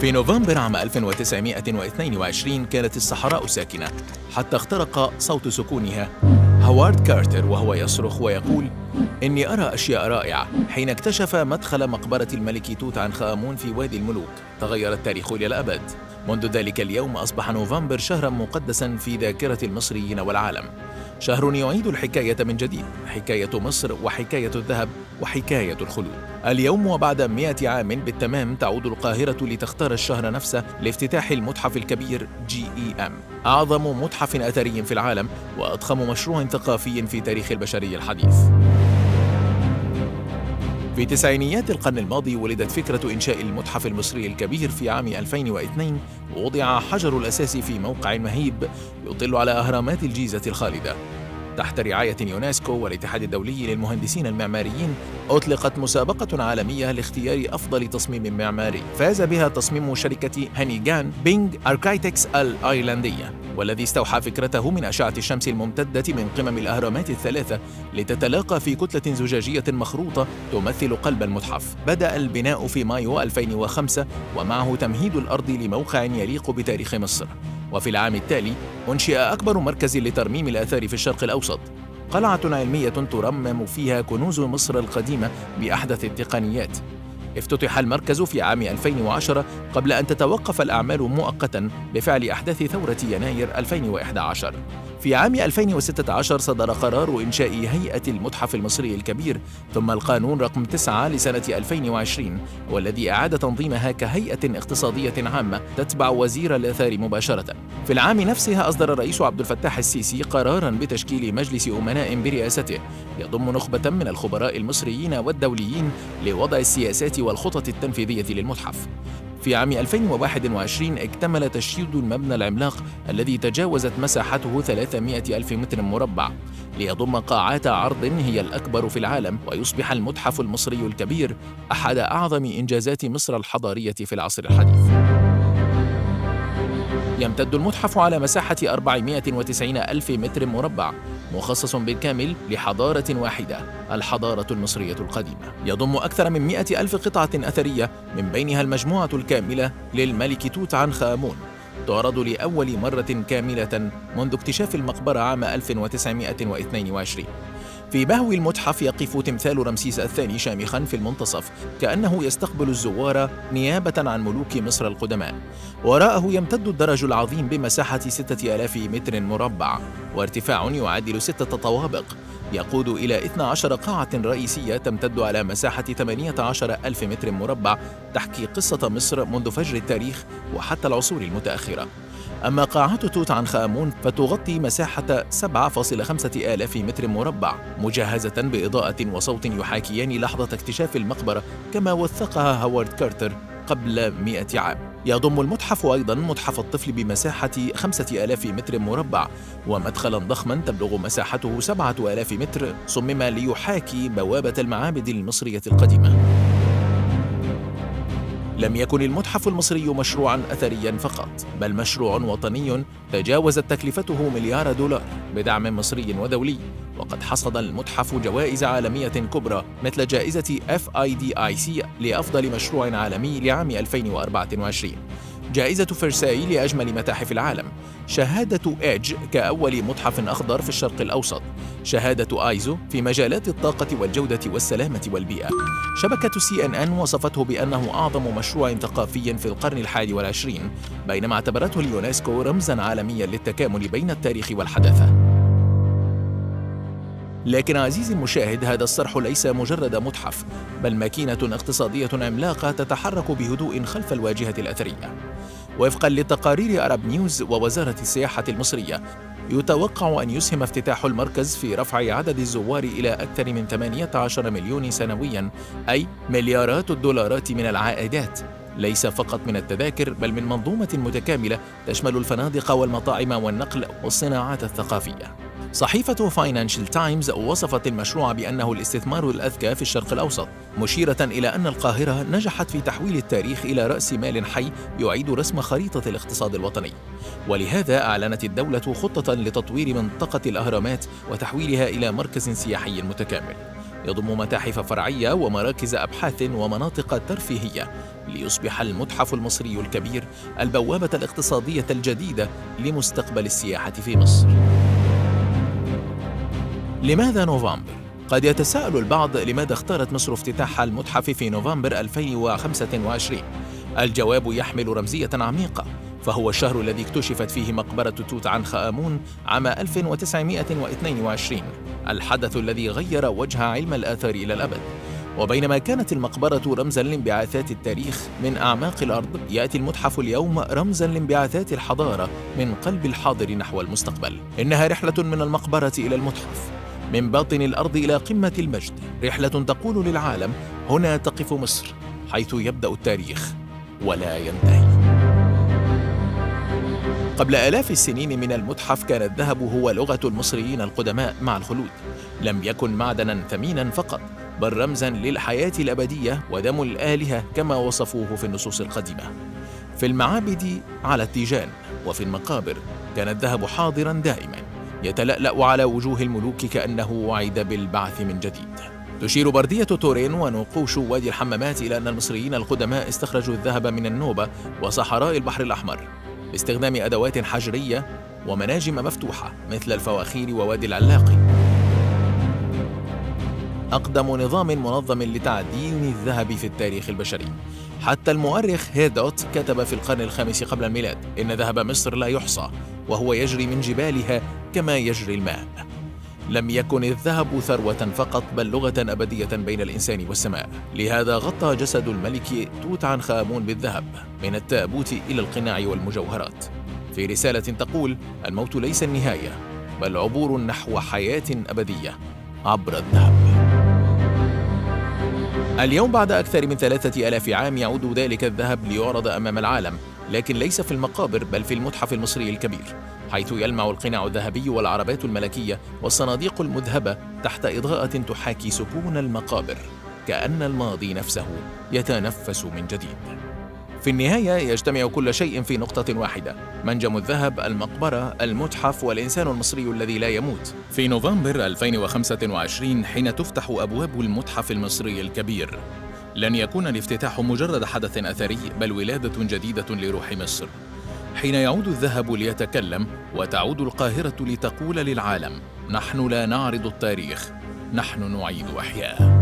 في نوفمبر عام 1922 كانت الصحراء ساكنة حتى اخترق صوت سكونها هوارد كارتر وهو يصرخ ويقول: إني أرى أشياء رائعة. حين اكتشف مدخل مقبرة الملك توت عنخ آمون في وادي الملوك تغير التاريخ إلى الأبد. منذ ذلك اليوم أصبح نوفمبر شهراً مقدساً في ذاكرة المصريين والعالم، شهر يعيد الحكاية من جديد، حكاية مصر وحكاية الذهب وحكاية الخلود. اليوم وبعد 100 عام بالتمام تعود القاهرة لتختار الشهر نفسه لافتتاح المتحف الكبير GEM، أعظم متحف أثري في العالم وأضخم مشروع ثقافي في تاريخ البشرية الحديث. في تسعينيات القرن الماضي ولدت فكرة إنشاء المتحف المصري الكبير في عام 2002، ووضع حجر الأساس في موقع مهيب يطل على أهرامات الجيزة الخالدة. تحت رعاية يونسكو والاتحاد الدولي للمهندسين المعماريين أطلقت مسابقة عالمية لاختيار أفضل تصميم معماري، فاز بها تصميم شركة هانيغان بينغ أركايتكس الأيرلندية، والذي استوحى فكرته من أشعة الشمس الممتدة من قمم الأهرامات الثلاثة لتتلاقى في كتلة زجاجية مخروطة تمثل قلب المتحف. بدأ البناء في مايو 2005 ومعه تمهيد الأرض لموقع يليق بتاريخ مصر. وفي العام التالي أنشئ أكبر مركز لترميم الآثار في الشرق الأوسط، قلعة علمية ترمم فيها كنوز مصر القديمة بأحدث التقنيات. افتتح المركز في عام 2010 قبل أن تتوقف الأعمال مؤقتاً بفعل أحداث ثورة يناير 2011. في عام 2016 صدر قرار إنشاء هيئة المتحف المصري الكبير، ثم القانون رقم 9 لسنة 2020 والذي أعاد تنظيمها كهيئة اقتصادية عامة تتبع وزير الآثار مباشرة. في العام نفسه أصدر الرئيس عبد الفتاح السيسي قراراً بتشكيل مجلس أمناء برئاسته يضم نخبة من الخبراء المصريين والدوليين لوضع السياسات والخطط التنفيذية للمتحف. في عام 2021 اكتمل تشييد المبنى العملاق الذي تجاوزت مساحته 300 ألف متر مربع ليضم قاعات عرض هي الأكبر في العالم، ويصبح المتحف المصري الكبير أحد أعظم إنجازات مصر الحضارية في العصر الحديث. يمتد المتحف على مساحة 490 ألف متر مربع، مخصص بالكامل لحضارة واحدة، الحضارة المصرية القديمة. يضم أكثر من 100 ألف قطعة أثرية، من بينها المجموعة الكاملة للملك توت عنخ آمون، تعرض لأول مرة كاملة منذ اكتشاف المقبرة عام 1922. في بهو المتحف يقف تمثال رمسيس الثاني شامخاً في المنتصف كأنه يستقبل الزوار نيابة عن ملوك مصر القدماء. وراءه يمتد الدرج العظيم بمساحة 6000 متر مربع وارتفاع يعادل 6 طوابق، يقود إلى 12 قاعة رئيسية تمتد على مساحة 18 ألف متر مربع تحكي قصة مصر منذ فجر التاريخ وحتى العصور المتأخرة. أما قاعات توت عنخ آمون فتغطي مساحة 7.5 آلاف متر مربع، مجهزة بإضاءة وصوت يحاكيان لحظة اكتشاف المقبرة كما وثقها هوارد كارتر قبل 100 عام. يضم المتحف أيضاً متحف الطفل بمساحة 5000 متر مربع، ومدخلاً ضخماً تبلغ مساحته 7000 متر صمم ليحاكي بوابة المعابد المصرية القديمة. لم يكن المتحف المصري مشروعاً أثرياً فقط، بل مشروع وطني تجاوزت تكلفته مليار دولار بدعم مصري ودولي، وقد حصد المتحف جوائز عالمية كبرى مثل جائزة FIDIC لأفضل مشروع عالمي لعام 2024، جائزة فرساي لأجمل متاحف العالم، شهادة إيدج كأول متحف أخضر في الشرق الأوسط، شهادة آيزو في مجالات الطاقة والجودة والسلامة والبيئة. شبكة CNN وصفته بأنه أعظم مشروع ثقافي في القرن ال21، بينما اعتبرته اليونسكو رمزاً عالمياً للتكامل بين التاريخ والحداثة. لكن عزيزي المشاهد، هذا الصرح ليس مجرد متحف، بل ماكينة اقتصادية عملاقة تتحرك بهدوء خلف الواجهة الأثرية. وفقاً لتقارير أرب نيوز ووزارة السياحة المصرية، يتوقع أن يسهم افتتاح المركز في رفع عدد الزوار إلى أكثر من 18 مليون سنوياً، أي مليارات الدولارات من العائدات، ليس فقط من التذاكر بل من منظومة متكاملة تشمل الفنادق والمطاعم والنقل والصناعات الثقافية. صحيفة فاينانشال تايمز وصفت المشروع بأنه الاستثمار الأذكى في الشرق الأوسط، مشيرة إلى أن القاهرة نجحت في تحويل التاريخ إلى رأس مال حي يعيد رسم خريطة الاقتصاد الوطني. ولهذا أعلنت الدولة خطة لتطوير منطقة الأهرامات وتحويلها إلى مركز سياحي متكامل. يضم متاحف فرعية ومراكز أبحاث ومناطق ترفيهية، ليصبح المتحف المصري الكبير البوابة الاقتصادية الجديدة لمستقبل السياحة في مصر. لماذا نوفمبر؟ قد يتساءل البعض لماذا اختارت مصر افتتاح المتحف في نوفمبر 2025. الجواب يحمل رمزية عميقة، فهو الشهر الذي اكتشفت فيه مقبرة توت عنخ آمون عام 1922، الحدث الذي غير وجه علم الآثار إلى الأبد. وبينما كانت المقبرة رمزاً لانبعاثات التاريخ من أعماق الأرض، يأتي المتحف اليوم رمزاً لانبعاثات الحضارة من قلب الحاضر نحو المستقبل. إنها رحلة من المقبرة إلى المتحف، من باطن الأرض إلى قمة المجد، رحلة تقول للعالم: هنا تقف مصر، حيث يبدأ التاريخ ولا ينتهي. قبل آلاف السنين من المتحف كان الذهب هو لغة المصريين القدماء مع الخلود. لم يكن معدناً ثميناً فقط، بل رمزاً للحياة الأبدية ودم الآلهة كما وصفوه في النصوص القديمة. في المعابد على التيجان وفي المقابر كان الذهب حاضراً دائماً، يتلألأ على وجوه الملوك كأنه وعد بالبعث من جديد. تشير بردية تورين ونقوش وادي الحمامات إلى أن المصريين القدماء استخرجوا الذهب من النوبة وصحراء البحر الأحمر باستخدام أدوات حجرية ومناجم مفتوحة مثل الفواخير ووادي العلاقي. أقدم نظام منظم لتعدين الذهب في التاريخ البشري. حتى المؤرخ هيرودوت كتب في القرن الخامس قبل الميلاد إن ذهب مصر لا يحصى، وهو يجري من جبالها كما يجري الماء. لم يكن الذهب ثروة فقط، بل لغة أبدية بين الإنسان والسماء. لهذا غطى جسد الملك توت عنخ آمون بالذهب، من التابوت إلى القناع والمجوهرات، في رسالة تقول: الموت ليس النهاية، بل عبور نحو حياة أبدية عبر الذهب. اليوم بعد أكثر من 3000 عام يعود ذلك الذهب ليعرض أمام العالم، لكن ليس في المقابر، بل في المتحف المصري الكبير، حيث يلمع القناع الذهبي والعربات الملكية والصناديق المذهبة تحت إضاءة تحاكي سكون المقابر، كأن الماضي نفسه يتنفس من جديد. في النهاية يجتمع كل شيء في نقطة واحدة: منجم الذهب، المقبرة، المتحف، والإنسان المصري الذي لا يموت. في نوفمبر 2025 حين تفتح أبواب المتحف المصري الكبير، لن يكون الافتتاح مجرد حدث أثري، بل ولادة جديدة لروح مصر. حين يعود الذهب ليتكلم، وتعود القاهرة لتقول للعالم: نحن لا نعرض التاريخ، نحن نعيد إحياءه.